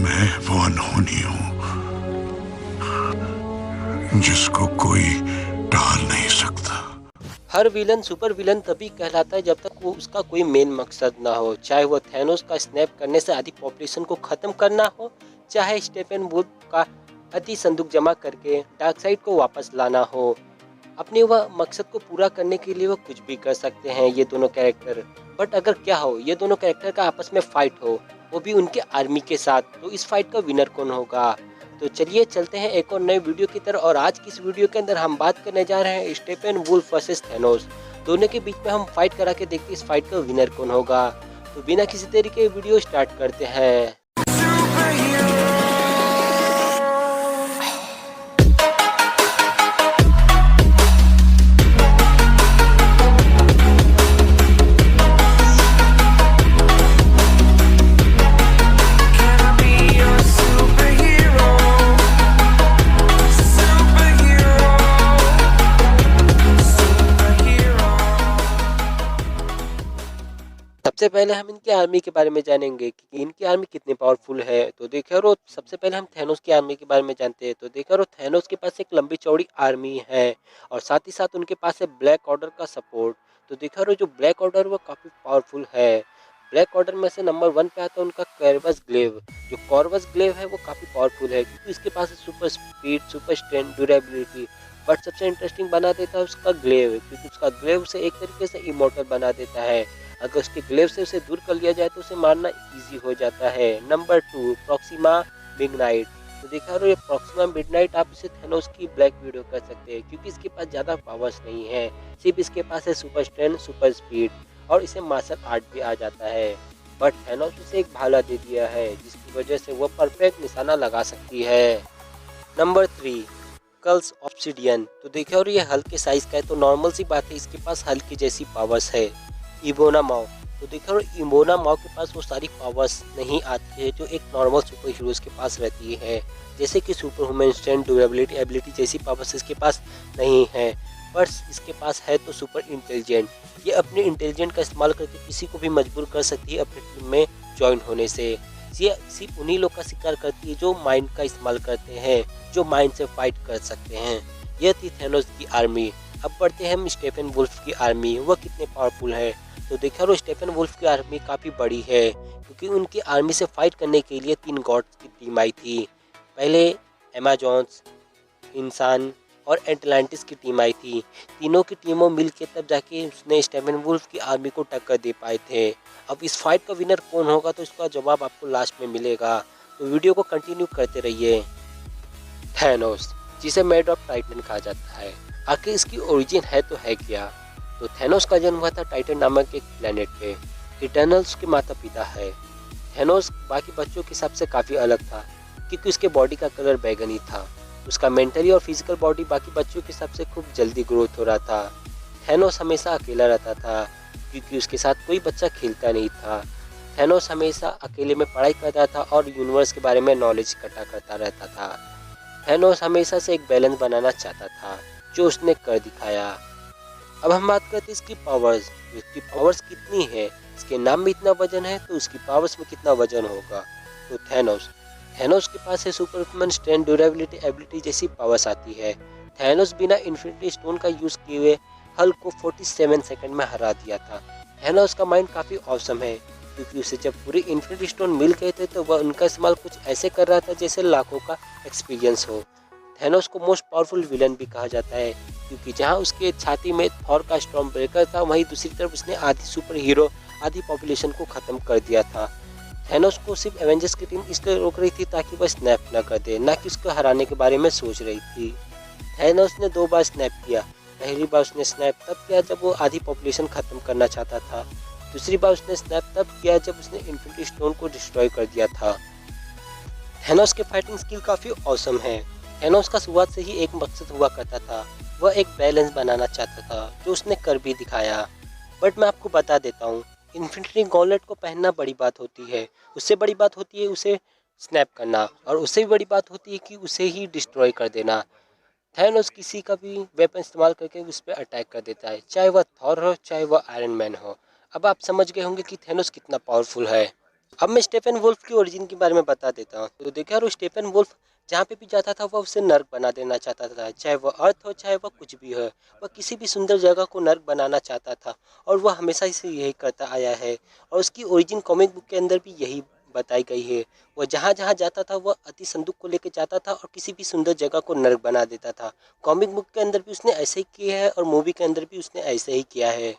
मैं वो अनहोनी हूं जिसको कोई टाल नहीं सकता। हर विलन सुपर विलन तभी कहलाता है जब तक वो उसका कोई मेन मकसद ना हो, चाहे वो थैनोस का स्नैप करने से आधी पॉपुलेशन को खत्म करना हो, चाहे स्टेफन वुल्फ का अति संदूक जमा करके डार्कसाइड को वापस लाना हो। अपने वह मकसद को पूरा करने के लिए वो कुछ भी कर सकते हैं ये दोनों कैरेक्टर। बट अगर क्या हो, ये दोनों कैरेक्टर का आपस में फाइट हो, वो भी उनके आर्मी के साथ, तो इस फाइट का विनर कौन होगा? तो चलिए चलते हैं एक और नए वीडियो की तरफ। और आज की इस वीडियो के अंदर हम बात करने जा रहे हैं स्टेफन वुल्फ वर्सेस थैनोस। दोनों के बीच में हम फाइट करा के देखते हैं इस फाइट का विनर कौन होगा। तो बिना किसी तरीके वीडियो स्टार्ट करते हैं। सबसे पहले हम इनकी आर्मी के बारे में जानेंगे कि इनकी आर्मी कितनी पावरफुल है। तो देखिए, और सबसे पहले हम थैनोस की आर्मी के बारे में जानते हैं। तो देखिए, और थैनोस के पास एक लंबी चौड़ी आर्मी है और साथ ही साथ उनके पास है ब्लैक ऑर्डर का सपोर्ट। तो देखिए, और जो ब्लैक ऑर्डर वो काफ़ी पावरफुल है। ब्लैक ऑर्डर में से नंबर 1 पे आता है उनका कॉर्वस ग्लेव। जो कॉर्वस ग्लेव है वो काफ़ी पावरफुल है क्योंकि इसके पास है super speed, super strength, durability. But सबसे इंटरेस्टिंग बना देता है उसका ग्लेव, क्योंकि उसका ग्लेव उसे एक तरीके से इमोर्टल बना देता है। अगर उसके ग्लेव से उसे दूर कर लिया जाए तो उसे मारना इजी हो जाता है। Number 2 Proxima midnight. तो देखा रो, ये प्रॉक्सिमा मिडनाइट आप इसे थैनोस की ब्लैक वीडियो कर सकते हैं क्योंकि इसके पास ज़्यादा पावर्स नहीं है, सिर्फ इसके पास है सुपर स्ट्रेंथ, सुपर स्पीड और इसे मार्शल आर्ट भी आ जाता है। बट थैनोस उसे एक भाला दे दिया है जिसकी वजह से वह परफेक्ट निशाना लगा सकती है। नंबर 3 कल्स ऑब्सिडियन। तो देखिए, और ये हल्के साइज का है तो नॉर्मल सी बात है, इसके पास हल्की जैसी पावर्स है। इबोना माओ। तो देखिए, और इबोना माओ के पास वो सारी पावर्स नहीं आती है जो एक नॉर्मल सुपर हीरोज के पास रहती है, जैसे कि super human strength, durability, ability जैसी पावर्स इसके पास नहीं है। पर इसके पास है तो सुपर इंटेलिजेंट। ये अपने इंटेलिजेंट का इस्तेमाल करके किसी को भी मजबूर कर सकती है अपनी टीम में ज्वाइन होने से। ये सिर्फ उन्हीं लोग का शिकार करती है जो माइंड का इस्तेमाल करते हैं, जो माइंड से फाइट कर सकते हैं। यह थी थैनोस की आर्मी। अब बढ़ते हैं हम स्टेफन वुल्फ की आर्मी, वह कितने पावरफुल है। तो देखा रो, स्टेफन वुल्फ की आर्मी काफ़ी बड़ी है क्योंकि उनकी आर्मी से फाइट करने के लिए 3 गॉड्स की टीम आई थी। पहले एमेजॉन्स, इंसान और एटलांटिस की टीम आई थी। तीनों की टीमों मिलके तब जाके उसने स्टेफन वुल्फ की आर्मी को टक्कर दे पाए थे। अब इस फाइट का विनर कौन होगा तो इसका जवाब आपको लास्ट में मिलेगा, तो वीडियो को कंटिन्यू करते रहिए। थैनोस, जिसे मेड ऑफ टाइटन कहा जाता है, आखिर इसकी ओरिजिन है तो है क्या? तो थैनोस का जन्म हुआ था टाइटन नामक एक प्लेनेट पे। इटर्नल्स के माता पिता है। थैनोस बाकी बच्चों के हिसाब से काफ़ी अलग था क्योंकि उसके बॉडी का कलर बैगनी था। उसका मेंटली और फिजिकल बॉडी बाकी बच्चों के हिसाब से खूब जल्दी ग्रोथ हो रहा था। थैनोस हमेशा अकेला रहता था क्योंकि उसके साथ कोई बच्चा खेलता नहीं था। थैनोस हमेशा अकेले में पढ़ाई करता था और यूनिवर्स के बारे में नॉलेज इकट्ठा करता रहता था। थैनोस हमेशा से एक बैलेंस बनाना चाहता था, जो उसने कर दिखाया। अब हम बात करते हैं इसकी पावर्स। इसकी पावर्स कितनी है, इसके नाम में इतना वजन है तो उसकी पावर्स में कितना वजन होगा। तो थैनोस थैनोस के पास है super human strength, durability, ability जैसी पावर्स आती है। थैनोस बिना इन्फिनिटी स्टोन का यूज किए हुए हल्क को 47 सेकंड में हरा दिया था। थैनोस का माइंड काफ़ी औसम है क्योंकि उसे जब पूरे इन्फिनिटी स्टोन मिल गए थे तो वह उनका इस्तेमाल कुछ ऐसे कर रहा था जैसे लाखों का एक्सपीरियंस हो। थैनोस को मोस्ट पावरफुल विलन भी कहा जाता है क्योंकि जहां उसके छाती में थॉर का स्टॉर्म ब्रेकर था, वहीं दूसरी तरफ उसने आधी सुपर हीरो, आधी पॉपुलेशन को खत्म कर दिया था। थैनोस को सिर्फ एवेंजर्स की टीम इसलिए रोक रही थी ताकि वह स्नैप न कर दे, ना कि उसको हराने के बारे में सोच रही थी। थैनोस ने 2 बार स्नैप किया। पहली बार उसने स्नैप तब किया जब वो आधी पॉपुलेशन खत्म करना चाहता था। दूसरी बार उसने स्नैप तब किया जब उसने इन्फिनिटी स्टोन को डिस्ट्रॉय कर दिया था। थैनोस के फाइटिंग स्किल काफ़ी औसम है। थैनोस का शुरुआत से ही एक मकसद हुआ करता था, वह एक बैलेंस बनाना चाहता था, जो उसने कर भी दिखाया। बट मैं आपको बता देता हूँ, इन्फिनिटी गॉन्टलेट को पहनना बड़ी बात होती है, उससे बड़ी बात होती है उसे स्नैप करना, और उससे भी बड़ी बात होती है कि उसे ही डिस्ट्रॉय कर देना। थैनोस किसी का भी वेपन इस्तेमाल करके उस पर अटैक कर देता है, चाहे वह थॉर हो चाहे वह आयरन मैन हो। अब आप समझ गए होंगे कि थैनोस कितना पावरफुल है। अब मैं स्टेफन वुल्फ की ओरिजिन के बारे में बता देता हूँ। तो देखिए यार, वो स्टेफन वुल्फ जहाँ पे भी जाता था वह उसे नर्क बना देना चाहता था, चाहे वह अर्थ हो चाहे वह कुछ भी हो। वह किसी भी सुंदर जगह को नर्क बनाना चाहता था और वह हमेशा से यही करता आया है। और उसकी ओरिजिन कॉमिक बुक के अंदर भी यही बताई गई है। वह जहाँ जहाँ जाता था वह अति संदूक को लेकर जाता था और किसी भी सुंदर जगह को नर्क बना देता था। कॉमिक बुक के अंदर भी उसने ऐसे ही किया है और मूवी के अंदर भी उसने ऐसे ही किया है।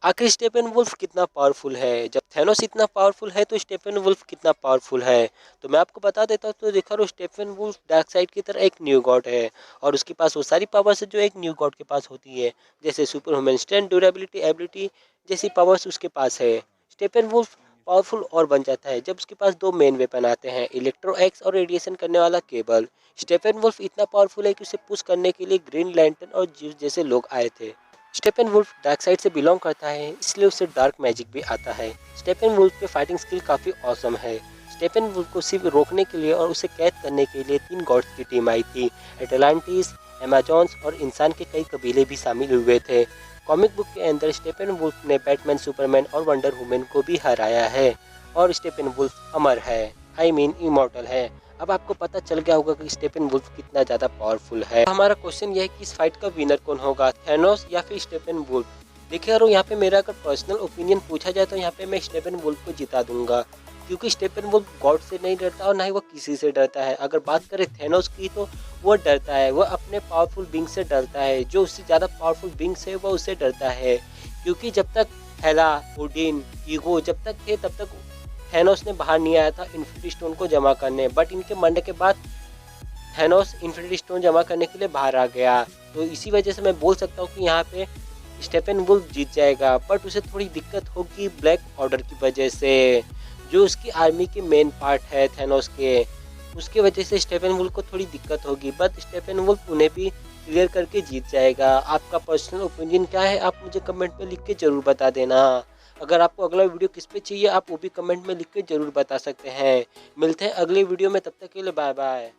आखिर स्टेफन वुल्फ कितना पावरफुल है? जब थैनोस इतना पावरफुल है तो स्टेफन वुल्फ कितना पावरफुल है? तो मैं आपको बता देता हूँ। तो देखा रो, स्टेफन वुल्फ डार्क साइड की तरह एक न्यू गॉड है और उसके पास वो सारी पावर्स है जो एक न्यू गॉड के पास होती है, जैसे super human strength, durability, ability जैसी पावर्स उसके पास है। स्टेफन वुल्फ पावरफुल और बन जाता है जब उसके पास दो मेन वेपन आते हैं, इलेक्ट्रो एक्स और रेडिएशन करने वाला केबल। स्टेफन वुल्फ इतना पावरफुल है कि उसे पुश करने के लिए ग्रीन लैंटर्न और जिस जैसे लोग आए थे। स्टेफन वुल्फ डार्क साइड से बिलोंग करता है, इसलिए उसे डार्क मैजिक भी आता है। स्टेफन वुल्फ के फाइटिंग स्किल काफ़ी औसम है। स्टेफन वुल्फ को सिर्फ रोकने के लिए और उसे कैद करने के लिए 3 गॉड्स की टीम आई थी। एटलांटिस, अमेजॉन्स और इंसान के कई कबीले भी शामिल हुए थे। कॉमिक बुक के अंदर स्टेफन वुल्फ ने बैटमैन, सुपरमैन और वंडर वुमन को भी हराया है और स्टेफन वुल्फ अमर है, आई मीन इमॉर्टल है। अब आपको पता चल गया होगा कि स्टेफन वुल्फ कितना ज़्यादा पावरफुल है। तो हमारा क्वेश्चन यह है कि इस फाइट का विनर कौन होगा, थैनोस या फिर स्टेफन वुल्फ? देखिए यार, यहाँ पे मेरा अगर पर्सनल ओपिनियन पूछा जाए तो यहाँ पे मैं स्टेफन वुल्फ को जिता दूंगा, क्योंकि स्टेफन वुल्फ गॉड से नहीं डरता और ना ही वो किसी से डरता है। अगर बात करें थैनोस की तो वो डरता है, वो अपने पावरफुल बींग से डरता है। जो उससे ज़्यादा पावरफुल बींग्स है वो उससे डरता है, क्योंकि जब तक हेला, ओडिन, ईगो जब तक थे तब तक थैनोस ने बाहर नहीं आया था इन्फिनिटी स्टोन को जमा करने। बट इनके मरने के बाद थैनोस इन्फिनिटी स्टोन जमा करने के लिए बाहर आ गया। तो इसी वजह से मैं बोल सकता हूँ कि यहाँ पे स्टेफन वुल्फ जीत जाएगा। बट उसे थोड़ी दिक्कत होगी ब्लैक ऑर्डर की वजह से, जो उसकी आर्मी के मेन पार्ट है थैनोस के, उसकी वजह से स्टेफन वुल्फ को थोड़ी दिक्कत होगी। बट स्टेफन वुल्फ उन्हें भी क्लियर करके जीत जाएगा। आपका पर्सनल ओपिनियन क्या है, आप मुझे कमेंट में लिख के ज़रूर बता देना। अगर आपको अगला वीडियो किस पे चाहिए आप वो भी कमेंट में लिख के ज़रूर बता सकते हैं। मिलते हैं अगले वीडियो में, तब तक के लिए बाय बाय।